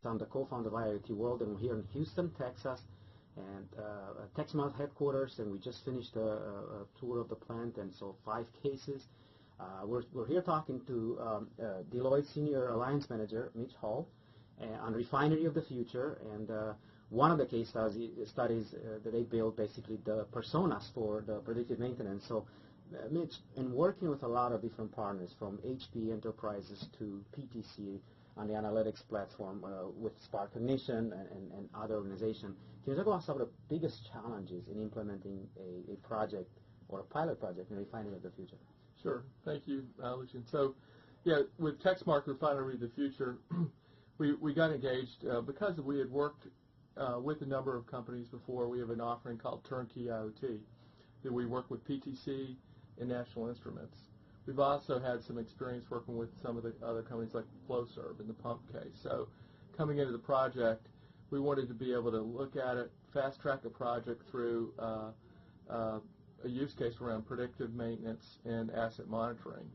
I'm the co-founder of IIoT World, and we're here in Houston, Texas, and TechSmart headquarters, and we just finished a tour of the plant, and so 5 cases. We're here talking to Deloitte Senior Alliance Manager, Mitch Hall, on Refinery of the Future, and one of the case studies that they built, basically the personas for the predictive maintenance. So Mitch, in working with a lot of different partners, from HP Enterprises to PTC on the analytics platform with Spark Cognition and other organizations, can you talk about some of the biggest challenges in implementing a project or a pilot project in Refinery of the Future? Sure. Thank you, Lucian. So, yeah, with TechSmart Refinery of the Future, we got engaged because we had worked with a number of companies before. We have an offering called Turnkey IoT that we work with PTC and National Instruments. We've also had some experience working with some of the other companies like Flowserve in the pump case. So coming into the project, we wanted to be able to look at it, fast-track a project through a use case around predictive maintenance and asset monitoring,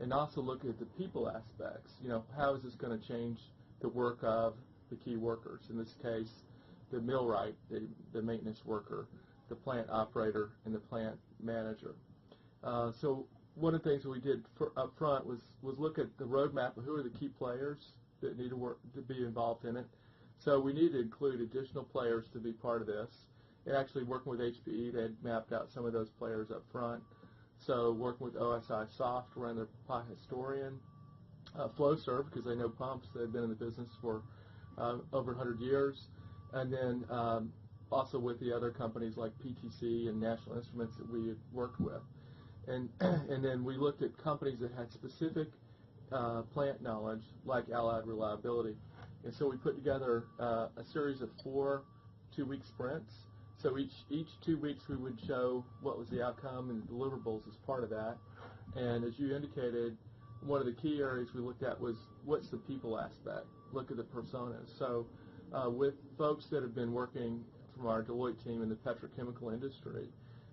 and also look at the people aspects. You know, how is this going to change the work of the key workers? In this case, the millwright, the maintenance worker, the plant operator, and the plant manager. So one of the things we did up front was look at the roadmap of who are the key players that need to be involved in it. So we need to include additional players to be part of this. And actually working with HPE, they had mapped out some of those players up front. So working with OSI Soft, around their PI historian, Flowserve, because they know pumps, they've been in the business for over 100 years, and then also with the other companies like PTC and National Instruments that we had worked with. And then we looked at companies that had specific plant knowledge, like Allied Reliability. And so we put together a series of 4 two-week sprints. So each 2 weeks we would show what was the outcome and the deliverables as part of that. And as you indicated, one of the key areas we looked at was what's the people aspect. Look at the personas. So with folks that have been working from our Deloitte team in the petrochemical industry,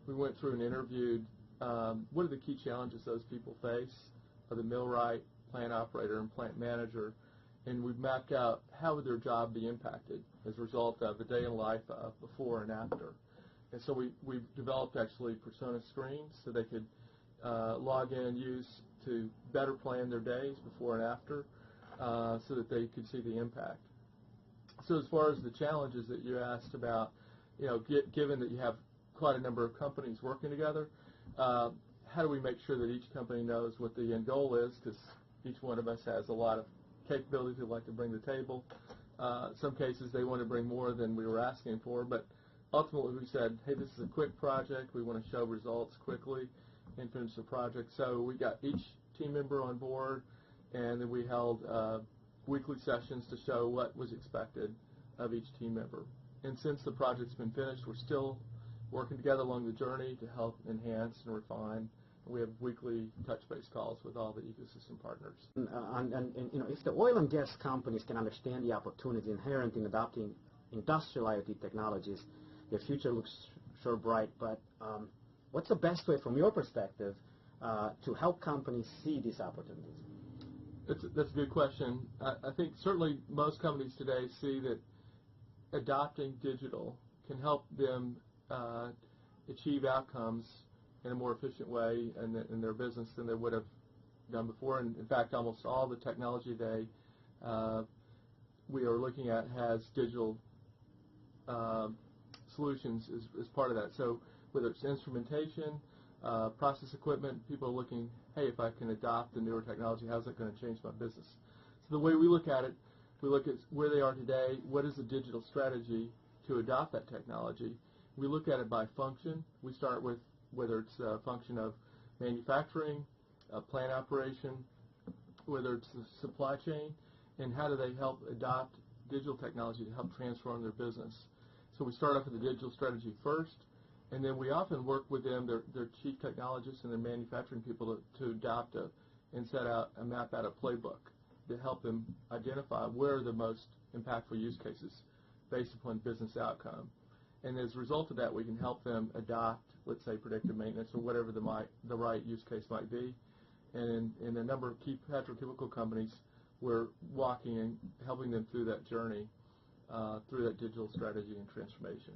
we went through and interviewed what are the key challenges those people face, the millwright, plant operator, and plant manager, and we've mapped out how would their job be impacted as a result of the day in life before and after. And so we've developed actually persona screens so they could log in and use to better plan their days before and after so that they could see the impact. So as far as the challenges that you asked about, you know, given that you have quite a number of companies working together, how do we make sure that each company knows what the end goal is? Because each one of us has a lot of capabilities we'd like to bring to the table. Some cases they want to bring more than we were asking for, but ultimately we said, hey, this is a quick project. We want to show results quickly and finish the project. So we got each team member on board, and then we held weekly sessions to show what was expected of each team member. And since the project's been finished, we're still working together along the journey to help enhance and refine. We have weekly touch-base calls with all the ecosystem partners. And you know, if the oil and gas companies can understand the opportunity inherent in adopting industrial IoT technologies, their future looks sure bright. But what's the best way, from your perspective, to help companies see these opportunities? That's a good question. I think certainly most companies today see that adopting digital can help them achieve outcomes in a more efficient way in their business than they would have done before. And in fact, almost all the technology today we are looking at has digital solutions as part of that. So whether it's instrumentation, process equipment, people are looking, hey, if I can adopt the newer technology, how's that going to change my business? So the way we look at it, we look at where they are today, what is the digital strategy to adopt that technology. We look at it by function. We start with whether it's a function of manufacturing, plant operation, whether it's the supply chain, and how do they help adopt digital technology to help transform their business. So we start off with the digital strategy first, and then we often work with them, their chief technologists and their manufacturing people to adopt and set out and map out a playbook to help them identify where are the most impactful use cases based upon business outcome. And as a result of that, we can help them adopt, let's say, predictive maintenance or whatever the right use case might be. And in a number of key petrochemical companies, we're walking and helping them through that journey, through that digital strategy and transformation.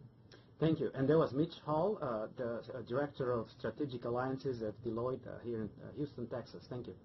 Thank you. And there was Mitch Hall, the Director of Strategic Alliances at Deloitte here in Houston, Texas. Thank you.